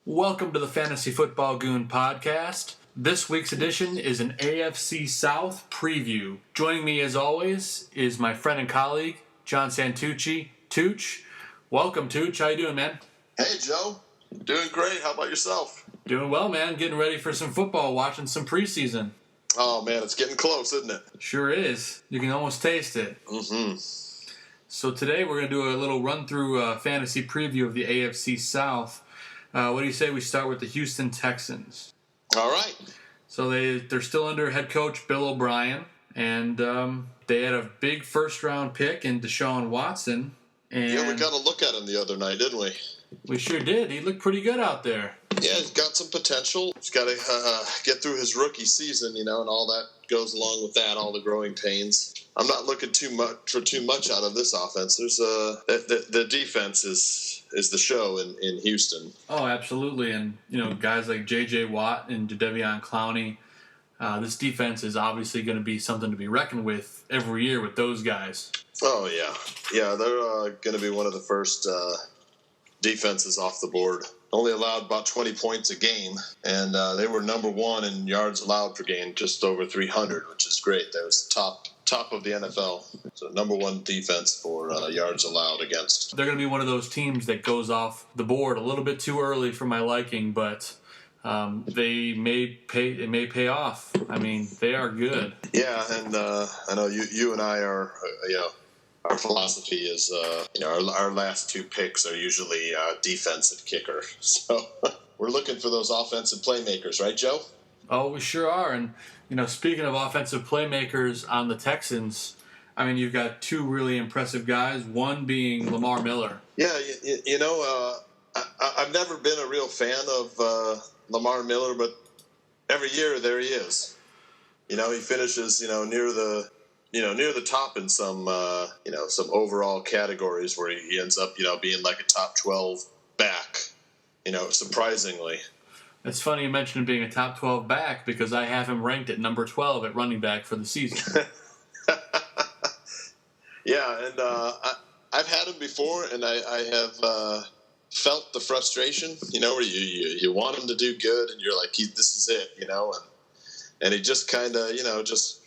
Welcome to the Fantasy Football Goon podcast. This week's edition is an AFC South preview. Joining me as always is my friend and colleague, John Santucci. Tooch, welcome Tooch. How you doing, man? Hey, Joe. Doing great. How about yourself? Doing well, man. Getting ready for some football, watching some preseason. Oh, man, it's getting close, isn't it? Sure is. You can almost taste it. Mm-hmm. So today we're going to do a little run-through fantasy preview of the AFC South. What do you say we start with the Houston Texans? All right. So they're still under head coach Bill O'Brien, and they had a big first-round pick in Deshaun Watson. And yeah, we got a look at him the other night, didn't we? We sure did. He looked pretty good out there. Yeah, he's got some potential. He's got to get through his rookie season, and all that goes along with that, all the growing pains. I'm not looking too much out of this offense. There's the defense is the show in Houston. Oh, absolutely. And, guys like J.J. Watt and Jadeveon Clowney, this defense is obviously going to be something to be reckoned with every year with those guys. Oh, yeah. Yeah, they're going to be one of the first defenses off the board. Only allowed about 20 points a game, and they were number one in yards allowed per game, just over 300, which is great. That was top of the NFL. So number one defense for yards allowed against. They're going to be one of those teams that goes off the board a little bit too early for my liking, but it may pay off. I mean, they are good. Yeah, and I know you and I are, our philosophy is, our last two picks are usually defensive kicker. So we're looking for those offensive playmakers, right, Joe? Oh, we sure are. And, speaking of offensive playmakers on the Texans, I mean, you've got two really impressive guys, one being Lamar Miller. Yeah, I've never been a real fan of Lamar Miller, but every year there he is. He finishes, near the top in some overall categories where he ends up, being like a top 12 back, surprisingly. It's funny you mentioned him being a top 12 back because I have him ranked at number 12 at running back for the season. Yeah, and I've had him before, and I have felt the frustration, where you want him to do good, and you're like, this is it, and he just kind of, just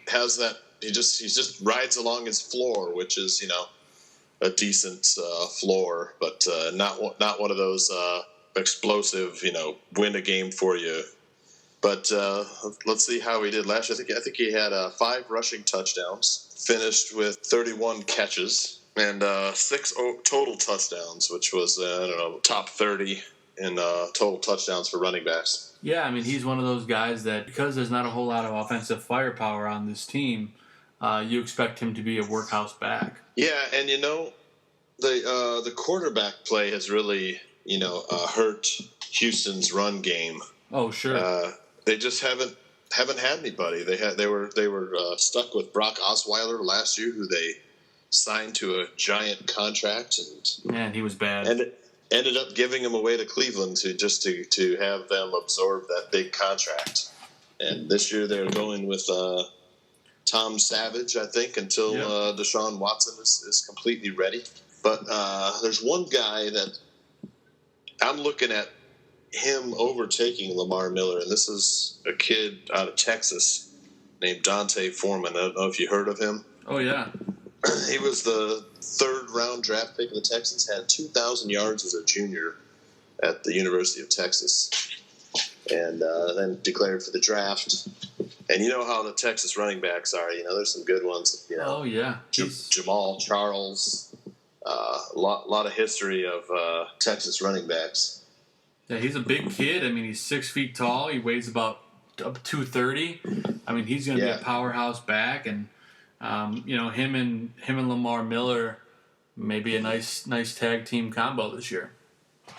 has that. He just rides along his floor, which is, a decent floor, but not one of those explosive, win a game for you. But let's see how he did last year. I think he had 5 rushing touchdowns, finished with 31 catches, and 6 total touchdowns, which was top 30 in total touchdowns for running backs. Yeah, I mean, he's one of those guys that because there's not a whole lot of offensive firepower on this team, you expect him to be a workhorse back. Yeah, and the quarterback play has really hurt Houston's run game. Oh, sure. They just haven't had anybody. They were stuck with Brock Osweiler last year, who they signed to a giant contract, and man, he was bad. And ended up giving him away to Cleveland to have them absorb that big contract. And this year they're going with Tom Savage, I think, until Deshaun Watson is completely ready. But there's one guy that I'm looking at him overtaking Lamar Miller, and this is a kid out of Texas named Dante Foreman. I don't know if you heard of him. Oh, yeah. He was the 3rd-round draft pick of the Texans, had 2,000 yards as a junior at the University of Texas, and then declared for the draft. And you know how the Texas running backs are. There's some good ones. Oh, yeah. Jamal Charles. A lot of history of Texas running backs. Yeah, he's a big kid. I mean, he's 6 feet tall. He weighs about up 230. I mean, he's going to be a powerhouse back, and him and Lamar Miller may be a nice tag team combo this year.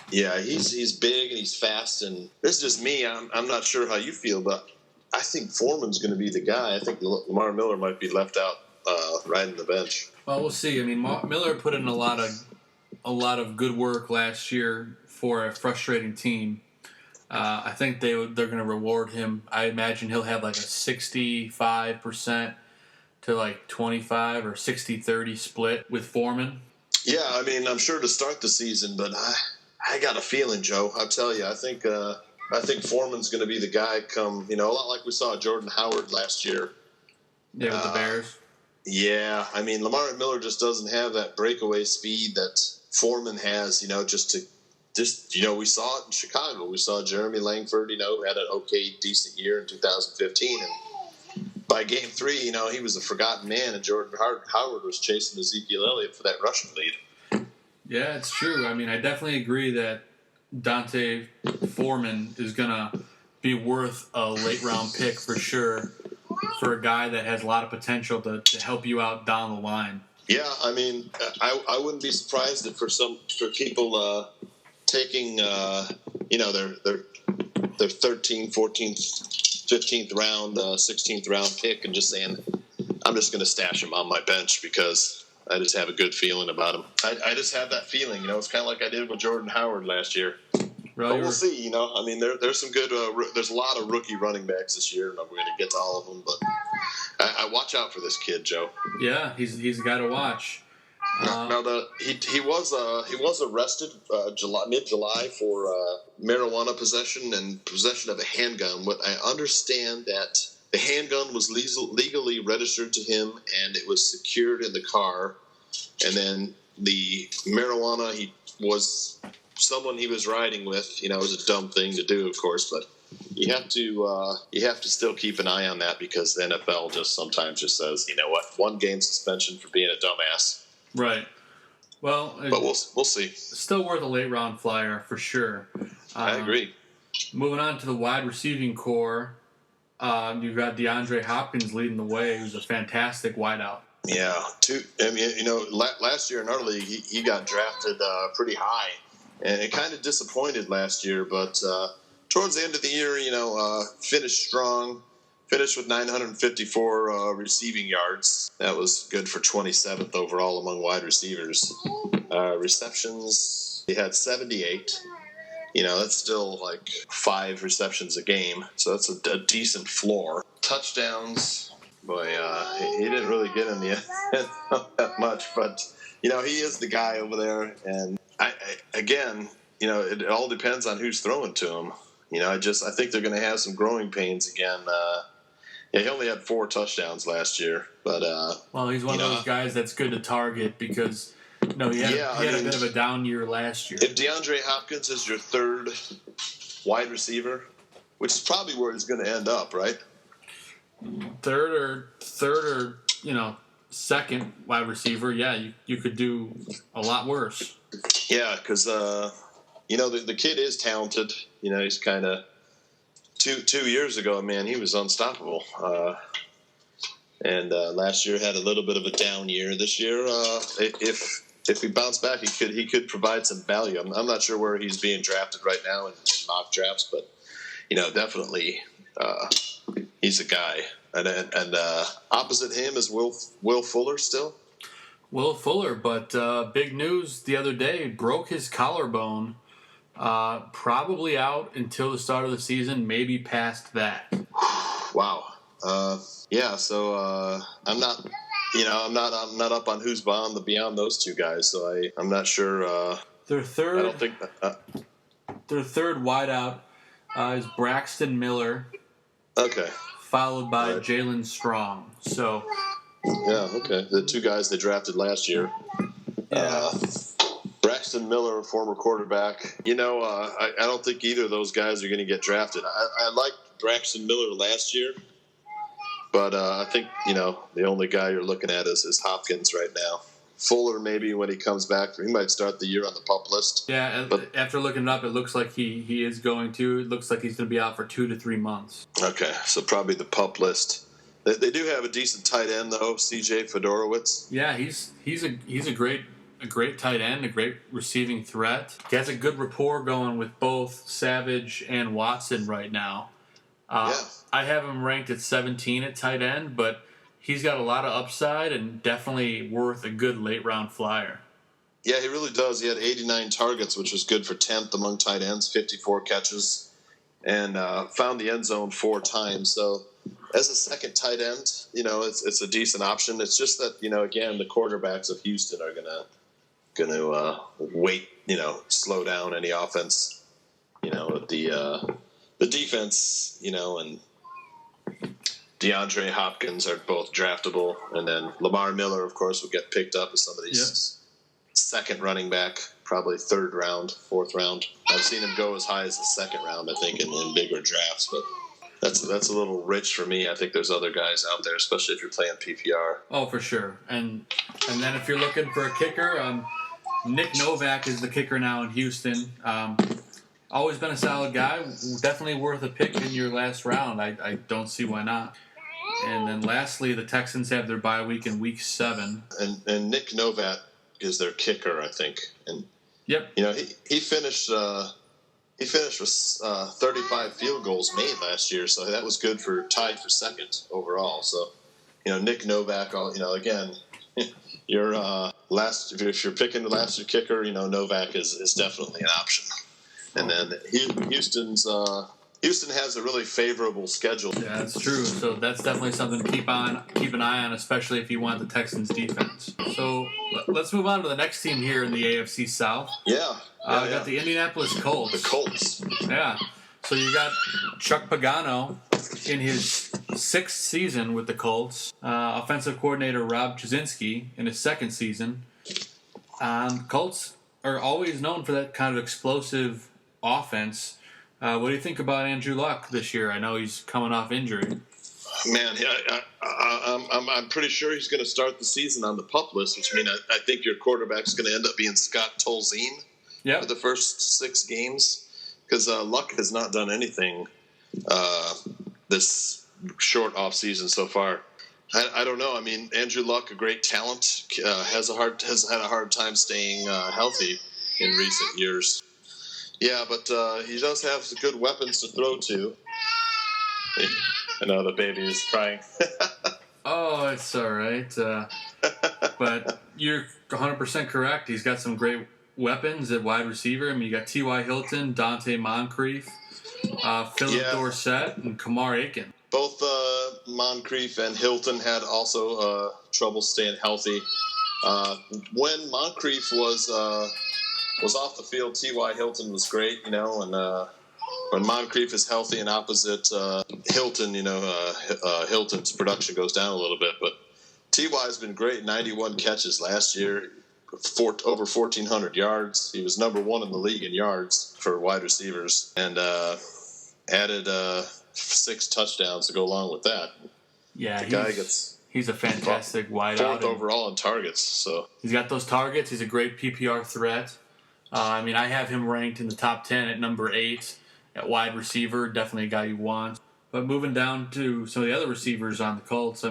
Yeah, he's big and he's fast, and this is just me. I'm not sure how you feel, but I think Foreman's going to be the guy. I think Lamar Miller might be left out riding the bench. Well, we'll see. I mean, Miller put in a lot of good work last year for a frustrating team. I think they're going to reward him. I imagine he'll have like a 65% to like 25 or 60-30 split with Foreman. Yeah, I mean, I'm sure to start the season, but I got a feeling, Joe. I'll tell you, I think Foreman's going to be the guy come, a lot like we saw Jordan Howard last year. Yeah, with the Bears. Yeah, I mean, Lamar Miller just doesn't have that breakaway speed that Foreman has, we saw it in Chicago. We saw Jeremy Langford, had an okay, decent year in 2015. And by game 3, he was a forgotten man, and Jordan Howard was chasing Ezekiel Elliott for that rushing lead. Yeah, it's true. I mean, I definitely agree that Dante Foreman is going to be worth a late-round pick for sure for a guy that has a lot of potential to help you out down the line. Yeah, I mean, I wouldn't be surprised if for people taking, their 13th, 14th, 15th round, 16th round pick and just saying, I'm just going to stash him on my bench because I just have a good feeling about him. I just have that feeling, it's kind of like I did with Jordan Howard last year. Really? But we'll see, I mean, there's some good, there's a lot of rookie running backs this year, and we're going to get to all of them, but I watch out for this kid, Joe. Yeah, he's a guy to watch. He was arrested mid-July for marijuana possession and possession of a handgun. What I understand that the handgun was legally registered to him and it was secured in the car, and then the marijuana was someone he was riding with. It was a dumb thing to do, of course, but you have to still keep an eye on that because the NFL just sometimes just says, you know what, 1 game suspension for being a dumbass. Right. Well, but we'll see. Still worth a late round flyer for sure. I agree. Moving on to the wide receiving core, you've got DeAndre Hopkins leading the way, who's a fantastic wideout. Yeah. Last year in our league, he got drafted pretty high, and it kind of disappointed last year. But towards the end of the year, finished strong. Finished with 954 receiving yards. That was good for 27th overall among wide receivers. Receptions, he had 78. That's still like 5 receptions a game. So that's a decent floor. Touchdowns, boy, he didn't really get in the end that much. But, he is the guy over there. And, it all depends on who's throwing to him. I think they're going to have some growing pains again. He only had 4 touchdowns last year, but he's one of those guys that's good to target because he had a bit of a down year last year. If DeAndre Hopkins is your 3rd wide receiver, which is probably where he's going to end up, right? Third or 2nd wide receiver, yeah, you could do a lot worse. Yeah, because the kid is talented. He's kind of. 2 years ago, man, he was unstoppable. And last year had a little bit of a down year. This year, if he bounced back, he could provide some value. I'm not sure where he's being drafted right now in mock drafts, but definitely he's a guy. And opposite him is Will Fuller still. Will Fuller, but big news the other day, broke his collarbone. Probably out until the start of the season, maybe past that. Wow. So I'm not up on who's beyond those 2 guys. So I'm not sure. Their third. I don't think. Their third wideout is Braxton Miller. Okay. Followed by Jalen Strong. So. Yeah. Okay. The 2 guys they drafted last year. Yeah. Braxton Miller, former quarterback. I don't think either of those guys are going to get drafted. I liked Braxton Miller last year, but I think, the only guy you're looking at is Hopkins right now. Fuller, maybe when he comes back, he might start the year on the PUP list. Yeah, but after looking it up, it looks like he is going to. It looks like he's going to be out for 2 to 3 months. Okay, so probably the PUP list. They do have a decent tight end, though, C.J. Fedorowicz. Yeah, he's a great tight end, a great receiving threat. He has a good rapport going with both Savage and Watson right now. I have him ranked at 17 at tight end, but he's got a lot of upside and definitely worth a good late-round flyer. Yeah, he really does. He had 89 targets, which was good for 10th among tight ends, 54 catches, and found the end zone 4 times. So as a second tight end, it's a decent option. It's just that, again, the quarterbacks of Houston are going to wait, slow down any offense. The defense, and DeAndre Hopkins are both draftable, and then Lamar Miller, of course, will get picked up as somebody's second running back, probably third round, fourth round. I've seen him go as high as the second round, I think, in bigger drafts, but that's a little rich for me. I think there's other guys out there, especially if you're playing PPR. Oh, for sure. And then if you're looking for a kicker, Nick Novak is the kicker now in Houston. Always been a solid guy. Definitely worth a pick in your last round. I don't see why not. And then lastly, the Texans have their bye week in Week 7. And Nick Novak is their kicker, I think. And yep. He finished with 35 field goals made last year, so that was good tied for second overall. So Nick Novak, again, if you're picking the last year kicker, Novak is definitely an option. And then Houston has a really favorable schedule. Yeah, that's true. So that's definitely something to keep an eye on, especially if you want the Texans defense. So let's move on to the next team here in the AFC South. Yeah. We got the Indianapolis Colts. The Colts. Yeah. So you got Chuck Pagano in his 6th season with the Colts. Offensive coordinator Rob Jasinski in his 2nd season. Colts are always known for that kind of explosive offense. What do you think about Andrew Luck this year? I know he's coming off injury. Man, I'm pretty sure he's going to start the season on the PUP list, which means I think your quarterback's going to end up being Scott Tolzien for the first 6 games, because Luck has not done anything this short off season so far. I don't know. I mean, Andrew Luck, a great talent, has had a hard time staying healthy in recent years. Yeah, but he does have some good weapons to throw to. I know the baby is crying. Oh, it's all right. But you're 100% correct. He's got some great weapons at wide receiver. I mean, you got T.Y. Hilton, Dante Moncrief, Philip Dorsett, and Kamar Aiken. Both Moncrief and Hilton had also trouble staying healthy. When Moncrief was off the field, T.Y. Hilton was great, and when Moncrief is healthy and opposite Hilton, Hilton's production goes down a little bit. But T.Y. has been great, 91 catches last year, over 1,400 yards. He was number 1 in the league in yards for wide receivers, and added 6 touchdowns to go along with that. Yeah, the guy gets... He's a fantastic wideout. 4th overall in targets. So he's got those targets. He's a great PPR threat. I have him ranked in the top 10 at number 8 at wide receiver. Definitely a guy you want. But moving down to some of the other receivers on the Colts,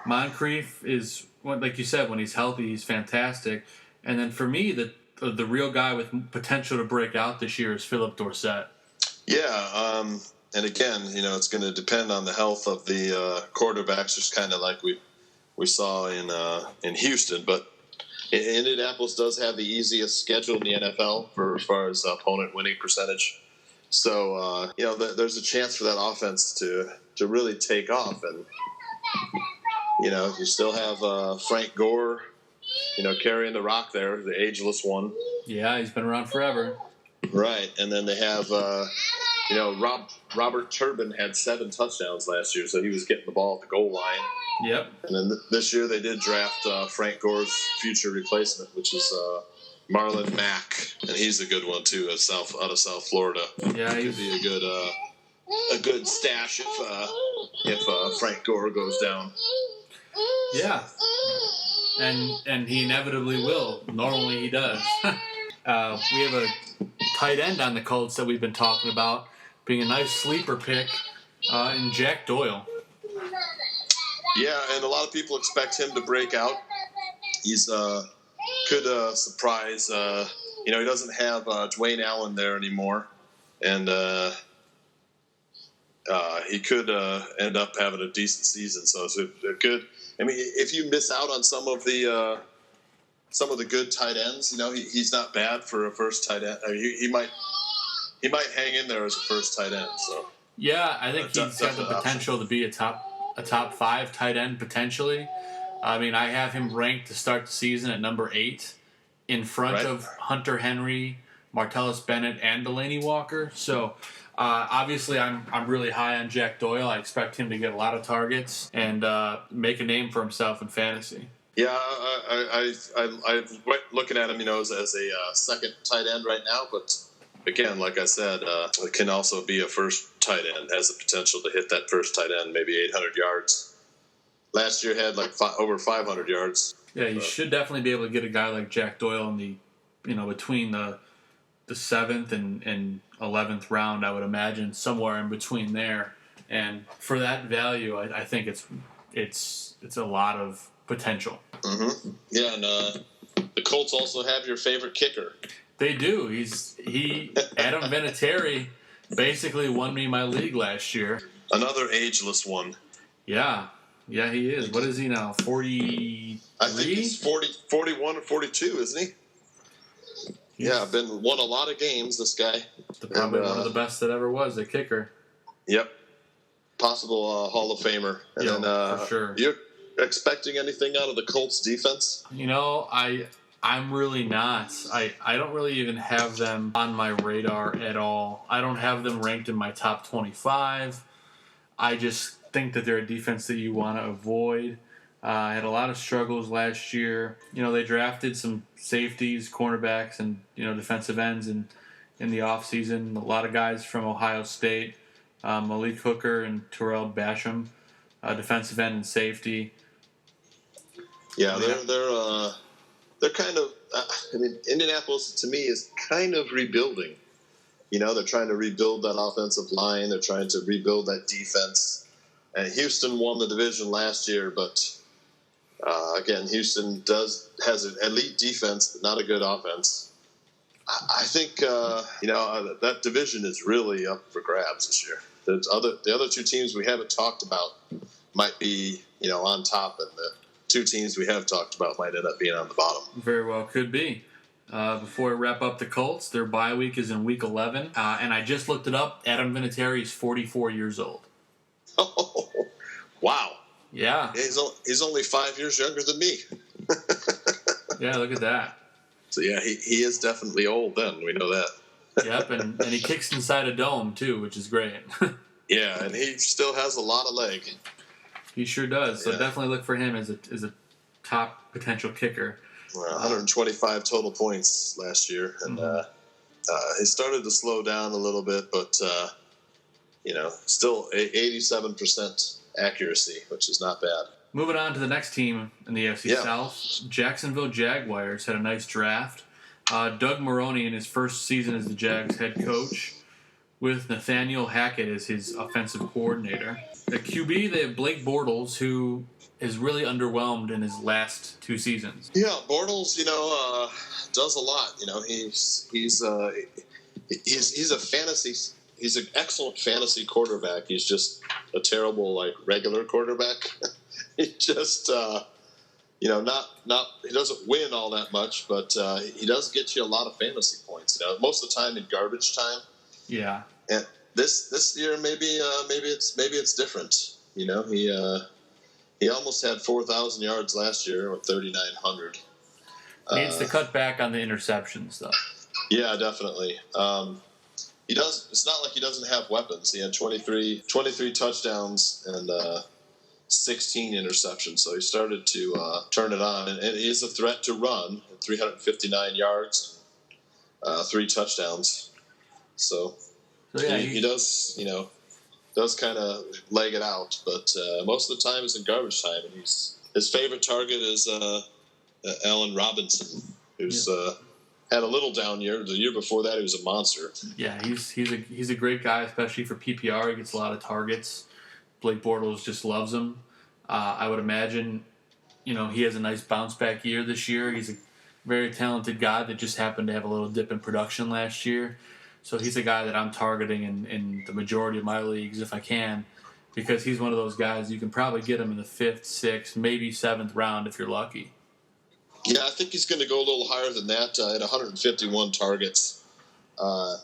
Moncrief is, like you said, when he's healthy, he's fantastic. And then for me, the real guy with potential to break out this year is Philip Dorsett. Yeah, and again, it's going to depend on the health of the quarterbacks, just kind of like we saw in Houston. But Indianapolis does have the easiest schedule in the NFL as far as opponent winning percentage. So there's a chance for that offense to really take off, and you still have Frank Gore, carrying the rock there, the ageless one. Yeah, he's been around forever. Right, and then they have Robert Turbin had 7 touchdowns last year, so he was getting the ball at the goal line. Yep. And then this year they did draft Frank Gore's future replacement, which is Marlon Mack, and he's a good one too, out of South Florida. Yeah, he'd be a good stash if Frank Gore goes down. Yeah, and he inevitably will. Normally he does. We have a tight end on the Colts that we've been talking about being a nice sleeper pick in Jack Doyle. Yeah, and a lot of people expect him to break out. He's could surprise. He doesn't have Dwayne Allen there anymore, and he could end up having a decent season. So it's a good. If you miss out on some of the good tight ends, he's not bad for a first tight end. He might hang in there as a first tight end. So yeah, I think he's got the potential to be a top 5 tight end potentially. I have him ranked to start the season at number 8 in front Right. of Hunter Henry, Martellus Bennett, and Delaney Walker. So obviously, I'm really high on Jack Doyle. I expect him to get a lot of targets and make a name for himself in fantasy. Yeah, I'm looking at him, as a second tight end right now. But again, like I said, it can also be a first tight end. Has the potential to hit that first tight end, maybe 800 yards. Last year had like over 500 yards. Yeah, you should definitely be able to get a guy like Jack Doyle in the, between the 7th and 11th round. I would imagine somewhere in between there. And for that value, I think it's a lot of potential. Mm-hmm. Yeah, and the Colts also have your favorite kicker. They do. Adam Vinatieri basically won me my league last year. Another ageless one. Yeah, he is. What is he now? 43? I think he's 41 or 42, isn't he? Yeah, won a lot of games, this guy. Probably one of the best that ever was, a kicker. Yep. Possible Hall of Famer. And then, for sure. You're expecting anything out of the Colts defense? I'm really not. I don't really even have them on my radar at all. I don't have them ranked in my top 25. I just think that they're a defense that you want to avoid. Had a lot of struggles last year. They drafted some safeties, cornerbacks, and defensive ends in the offseason. A lot of guys from Ohio State, Malik Hooker and Terrell Basham, defensive end and safety. Yeah, they're kind of. Indianapolis to me is kind of rebuilding. They're trying to rebuild that offensive line. They're trying to rebuild that defense. And Houston won the division last year, but again, Houston has an elite defense, but not a good offense. I think that division is really up for grabs this year. The other two teams we haven't talked about might be on top, and the two teams we have talked about might end up being on the bottom. Very well could be. Before I wrap up the Colts, their bye week is in week 11, and I just looked it up. Adam Vinatieri is 44 years old. Oh, wow. Yeah. He's only 5 years younger than me. Yeah, look at that. So, yeah, he is definitely old then. We know that. Yep, and he kicks inside a dome, too, which is great. Yeah, and he still has a lot of leg. He sure does. So definitely look for him as a top potential kicker. 125 total points last year. And he started to slow down a little bit, but, still 87% accuracy, which is not bad. Moving on to the next team in the AFC South, Jacksonville Jaguars had a nice draft. Doug Maroney in his first season as the Jags head coach, with Nathaniel Hackett as his offensive coordinator. At QB, they have Blake Bortles, who is really underwhelmed in his last 2 seasons. Yeah, Bortles, does a lot. He's an excellent fantasy quarterback. He's just a terrible regular quarterback. He just he doesn't win all that much, but he does get you a lot of fantasy points. Most of the time in garbage time. Yeah. And this year maybe it's different. He almost had 4,000 yards last year with 3,900. Needs to cut back on the interceptions, though. Yeah, definitely. He does. It's not like he doesn't have weapons. He had 23 touchdowns and 16 interceptions. So he started to turn it on, and he is a threat to run. 359 yards, 3 touchdowns. So yeah, he does. Does kind of leg it out, but most of the time it's in garbage time. And his favorite target is Allen Robinson, who's had a little down year. The year before that, he was a monster. Yeah, he's a great guy, especially for PPR. He gets a lot of targets. Blake Bortles just loves him. I would imagine, he has a nice bounce back year this year. He's a very talented guy that just happened to have a little dip in production last year. So he's a guy that I'm targeting in the majority of my leagues if I can, because he's one of those guys you can probably get him in the 5th, 6th, maybe 7th round if you're lucky. Yeah, I think he's going to go a little higher than that at 151 targets. And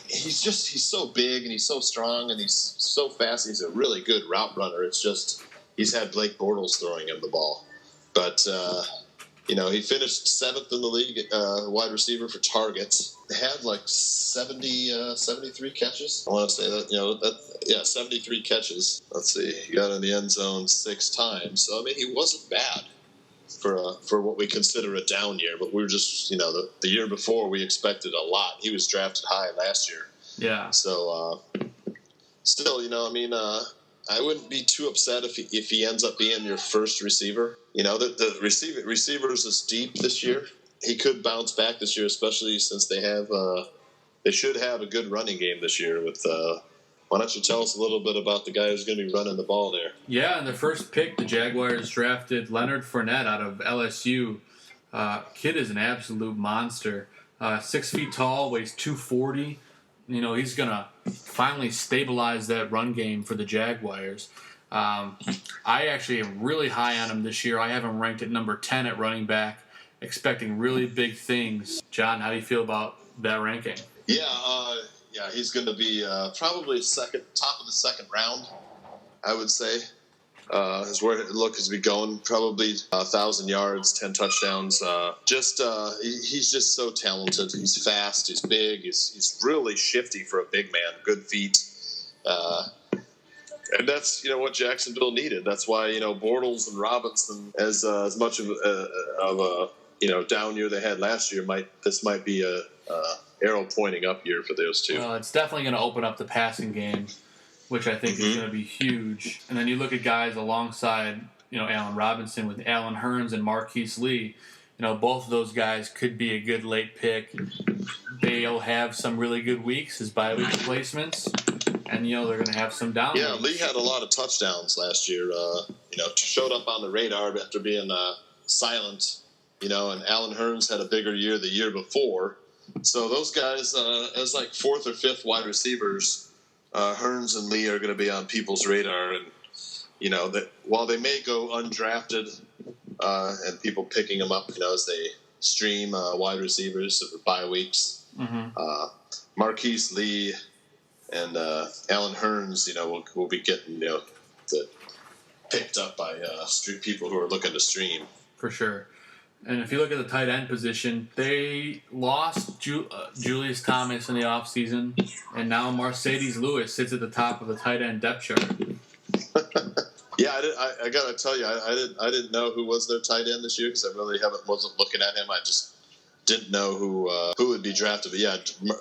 he's so big and he's so strong and he's so fast. He's a really good route runner. It's just he's had Blake Bortles throwing him the ball. But He finished 7th in the league wide receiver for targets. Had like 73 catches. I want to say that, 73 catches. Let's see. He got in the end zone 6 times. So, I mean, he wasn't bad for what we consider a down year. But we were just, the year before we expected a lot. He was drafted high last year. Yeah. So, still, I wouldn't be too upset if he ends up being your first receiver. The receivers is deep this year. He could bounce back this year, especially since they should have a good running game this year. Why don't you tell us a little bit about the guy who's going to be running the ball there? Yeah, in their first pick, the Jaguars drafted Leonard Fournette out of LSU. Kid is an absolute monster. 6 feet tall, weighs 240. He's going to finally stabilize that run game for the Jaguars. I actually am really high on him this year. I have him ranked at number 10 at running back, expecting really big things. John, how do you feel about that ranking? Yeah, he's going to be probably top of the second round, I would say. Is where it looks to be going. Probably 1,000 yards, 10 touchdowns. He's just so talented. He's fast. He's big. He's really shifty for a big man. Good feet. And that's what Jacksonville needed. That's why Bortles and Robinson, as much of a down year they had last year, this might be a arrow pointing up year for those two. It's definitely going to open up the passing game, which I think is going to be huge. And then you look at guys alongside, Allen Robinson with Allen Hurns and Marquise Lee. Both of those guys could be a good late pick. They'll have some really good weeks as bye week replacements, and they're going to have some down. Yeah, Lee had a lot of touchdowns last year. Showed up on the radar after being silent. And Allen Hurns had a bigger year the year before. So those guys, as like 4th or 5th wide receivers, Hurns and Lee are going to be on people's radar, and that while they may go undrafted, and people picking them up, as they stream wide receivers for bye weeks, Marquise Lee and Allen Hurns, will be getting picked up by street people who are looking to stream for sure. And if you look at the tight end position, they lost Julius Thomas in the offseason, and now Mercedes Lewis sits at the top of the tight end depth chart. Yeah, I got to tell you, I didn't know who was their tight end this year because I really wasn't looking at him. I just didn't know who would be drafted. But yeah,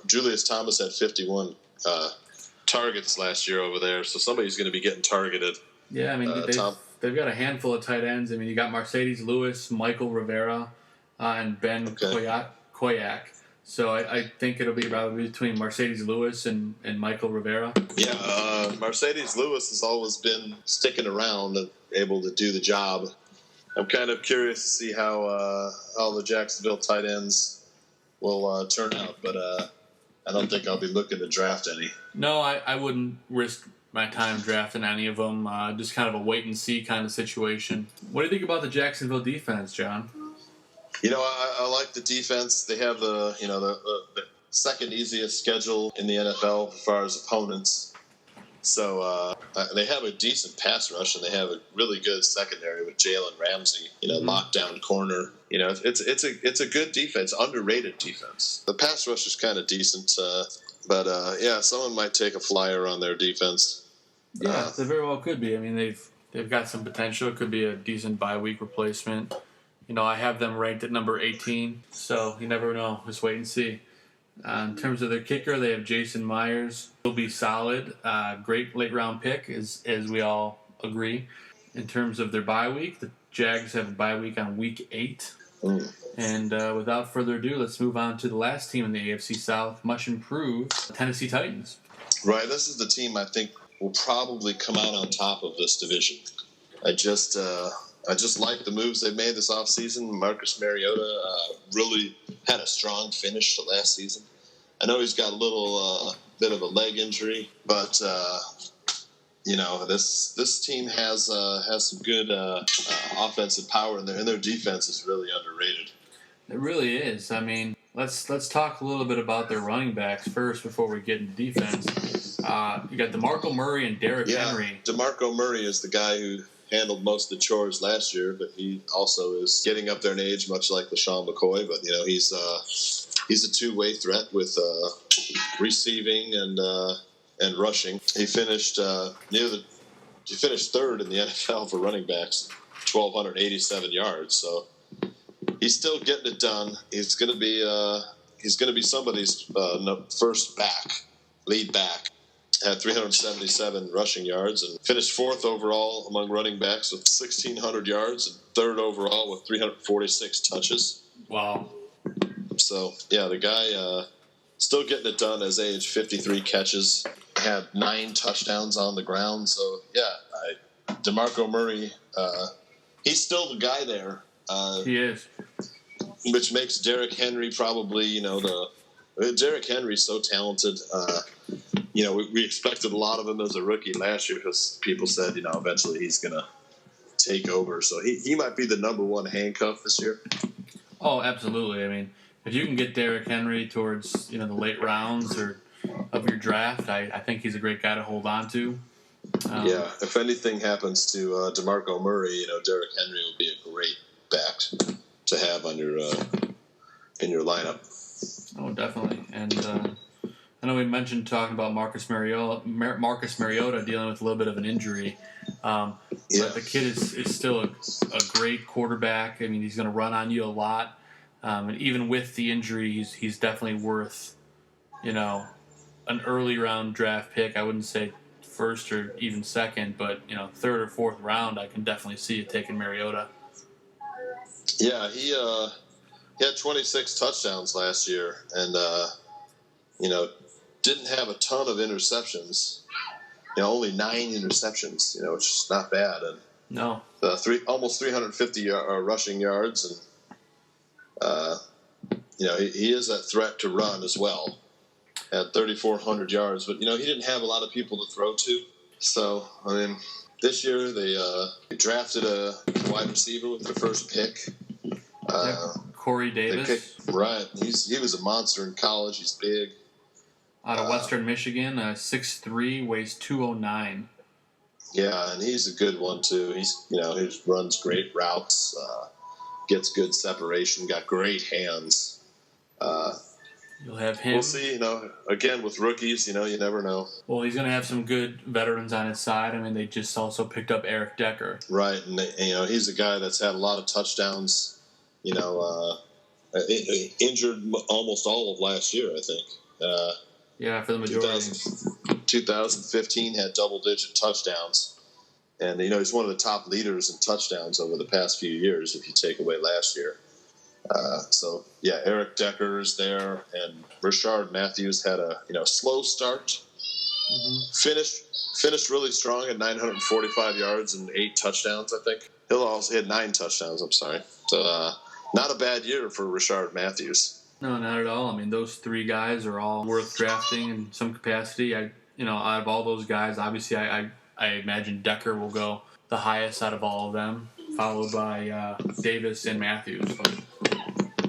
Julius Thomas had 51 targets last year over there, so somebody's going to be getting targeted. Yeah, I mean, they've got a handful of tight ends. I mean, you got Mercedes Lewis, Michael Rivera, and Ben Koyak. So I think it'll be probably between Mercedes Lewis and Michael Rivera. Yeah, Mercedes Lewis has always been sticking around and able to do the job. I'm kind of curious to see how the Jacksonville tight ends will turn out, but I don't think I'll be looking to draft any. No, I wouldn't risk my time drafting any of them. Just kind of a wait-and-see kind of situation. What do you think about the Jacksonville defense, John? I like the defense. They have the second easiest schedule in the NFL as far as opponents. So they have a decent pass rush, and they have a really good secondary with Jalen Ramsey, lockdown corner. It's a good defense, underrated defense. The pass rush is kind of decent, but someone might take a flyer on their defense. Yeah, they very well could be. I mean, they've got some potential. It could be a decent bye week replacement. I have them ranked at number 18, so you never know. Just wait and see. In terms of their kicker, they have Jason Myers. He'll be solid. Great late-round pick, as we all agree. In terms of their bye week, the Jags have a bye week on week 8. And without further ado, let's move on to the last team in the AFC South, much improved, Tennessee Titans. Right, this is the team I think will probably come out on top of this division. I just like the moves they've made this offseason. Marcus Mariota really had a strong finish to last season. I know he's got a little bit of a leg injury, but this team has some good offensive power, and their defense is really underrated. It really is. I mean, let's talk a little bit about their running backs first before we get into defense. You got DeMarco Murray and Derrick Henry. DeMarco Murray is the guy who handled most of the chores last year, but he also is getting up there in age, much like LaShawn McCoy. But he's a two-way threat with receiving and rushing. He finished he finished third in the NFL for running backs, 1,287 yards. So he's still getting it done. He's going to be somebody's first lead back. Had 377 rushing yards and finished fourth overall among running backs with 1,600 yards and third overall with 346 touches. Wow. So, yeah, the guy still getting it done as age, 53 catches, had 9 touchdowns on the ground. So, yeah, DeMarco Murray, he's still the guy there. He is. Which makes Derrick Henry probably, Derrick Henry's so talented. We expected a lot of him as a rookie last year because people said, eventually he's going to take over. So he might be the number one handcuff this year. Oh, absolutely. I mean, if you can get Derrick Henry towards, the late rounds of your draft, I think he's a great guy to hold on to. If anything happens to DeMarco Murray, Derrick Henry will be a great back to have on your in your lineup. Oh, definitely. And I know we mentioned talking about Marcus Mariota dealing with a little bit of an injury. But the kid is still a great quarterback. I mean, he's going to run on you a lot. And even with the injury, he's definitely worth, an early round draft pick. I wouldn't say first or even second, but, third or fourth round, I can definitely see you taking Mariota. Yeah, he had 26 touchdowns last year and, didn't have a ton of interceptions. Only 9 interceptions, which is not bad. And no, almost 350 rushing yards, and he is that threat to run as well. At 3,400 yards, but he didn't have a lot of people to throw to. So I mean, this year they drafted a wide receiver with their first pick. Corey Davis. Right, he was a monster in college. He's big. Out of Western Michigan, 6'3", weighs 209. Yeah, and he's a good one too. He runs great routes, gets good separation, got great hands. You'll have him. We'll see. Again with rookies, you never know. Well, he's going to have some good veterans on his side. I mean, they just also picked up Eric Decker. Right, and he's a guy that's had a lot of touchdowns. Injured almost all of last year, I think. For the majority. 2015 had double-digit touchdowns. And, he's one of the top leaders in touchdowns over the past few years if you take away last year. Eric Decker is there. And Rashard Matthews had a, slow start. Mm-hmm. Finished really strong at 945 yards and 8 touchdowns, I think. Hill also had 9 touchdowns, I'm sorry. So, not a bad year for Rashard Matthews. No, not at all. I mean, those 3 guys are all worth drafting in some capacity. Out of all those guys, obviously, I imagine Decker will go the highest out of all of them, followed by Davis and Matthews. But.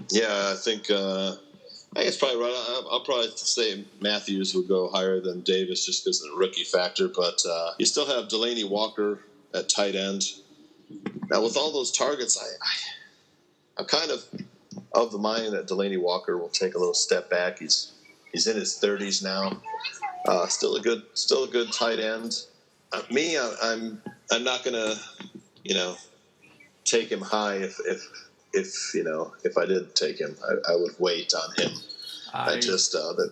Yeah, I think it's probably right. I'll probably say Matthews will go higher than Davis just because of the rookie factor. But you still have Delaney Walker at tight end. Now, with all those targets, I'm kind of the mind that Delaney Walker will take a little step back. He's in his 30s now. Still a good tight end. I'm not gonna take him high if I did take him. I would wait on him.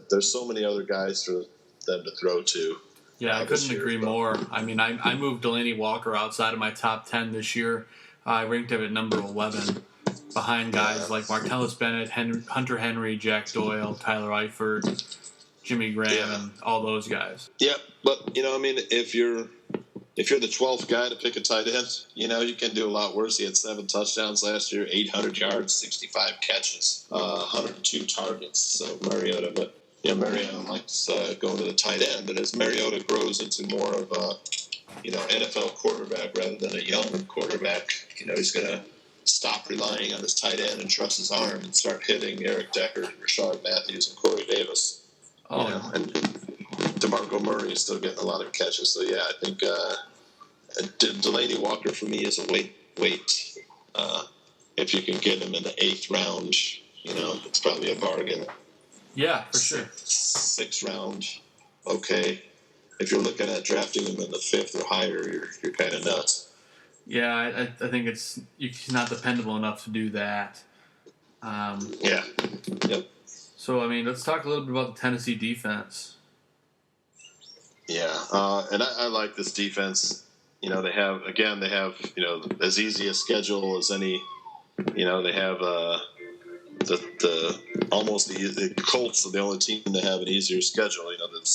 There's so many other guys for them to throw to. Yeah, I couldn't agree more. I mean, I moved Delaney Walker outside of my top 10 this year. I ranked him at number 11. Behind guys like Martellus Bennett, Hunter Henry, Jack Doyle, Tyler Eifert, Jimmy Graham, and all those guys. Yeah, but if you're the 12th guy to pick a tight end, you can do a lot worse. He had 7 touchdowns last year, 800 yards, 65 catches, 102 targets. So Mariota, Mariota likes going to the tight end. But as Mariota grows into more of a NFL quarterback rather than a young quarterback, he's gonna stop relying on his tight end and trust his arm and start hitting Eric Decker, Rashard Matthews, and Corey Davis. And DeMarco Murray is still getting a lot of catches. So, yeah, I think Delaney Walker for me is a wait. If you can get him in the 8th round, it's probably a bargain. Yeah, for sure. 6th round, okay. If you're looking at drafting him in the 5th or higher, you're kind of nuts. Yeah, I think he's not dependable enough to do that. Yeah. Yep. So, let's talk a little bit about the Tennessee defense. Yeah, and I like this defense. They have as easy a schedule as any. They have the Colts are the only team to have an easier schedule. The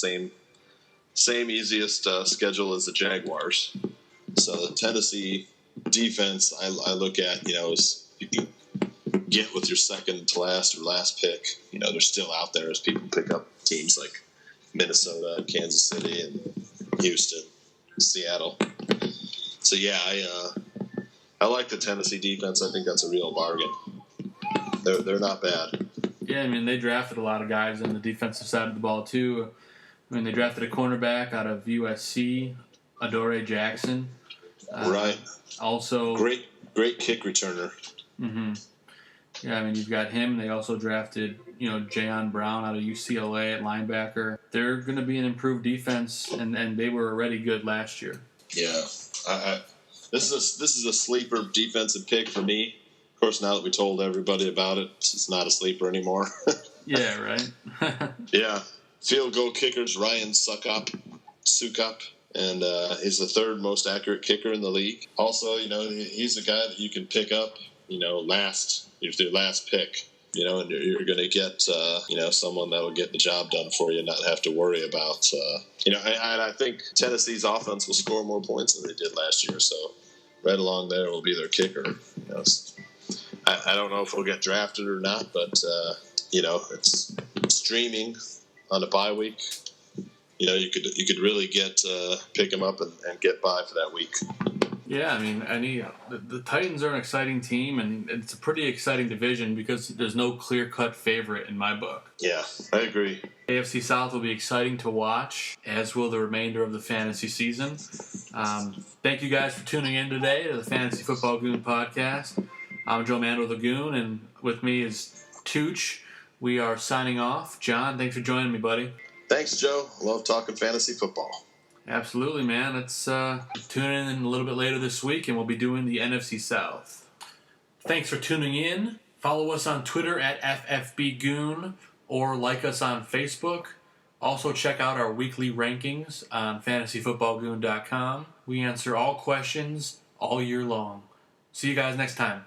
same easiest schedule as the Jaguars. So the Tennessee defense, I look at as you can get with your second to last or last pick. They're still out there as people pick up teams like Minnesota, Kansas City, and Houston, Seattle. So yeah, I like the Tennessee defense. I think that's a real bargain. They're not bad. Yeah, they drafted a lot of guys on the defensive side of the ball too. They drafted a cornerback out of USC, Adoree Jackson. Right. Also, great kick returner. Mm-hmm. Yeah, you've got him. They also drafted, Jayon Brown out of UCLA at linebacker. They're going to be an improved defense, and they were already good last year. Yeah, this is a sleeper defensive pick for me. Of course, now that we told everybody about it, it's not a sleeper anymore. Yeah, right. Yeah, field goal kickers Ryan Succop, and he's the 3rd most accurate kicker in the league. Also, he's a guy that you can pick up, last pick. And you're going to get, someone that will get the job done for you and not have to worry about, and I think Tennessee's offense will score more points than they did last year. So right along there will be their kicker. I don't know if he'll get drafted or not, but, it's streaming on a bye week. You could really pick him up and get by for that week. Yeah, the Titans are an exciting team, and it's a pretty exciting division because there's no clear-cut favorite in my book. Yeah, I agree. AFC South will be exciting to watch, as will the remainder of the fantasy season. Thank you guys for tuning in today to the Fantasy Football Goon podcast. I'm Joe Mando the Goon, and with me is Tooch. We are signing off. John, thanks for joining me, buddy. Thanks, Joe. Love talking fantasy football. Absolutely, man. Let's tune in a little bit later this week, and we'll be doing the NFC South. Thanks for tuning in. Follow us on Twitter at FFBGoon or like us on Facebook. Also, check out our weekly rankings on fantasyfootballgoon.com. We answer all questions all year long. See you guys next time.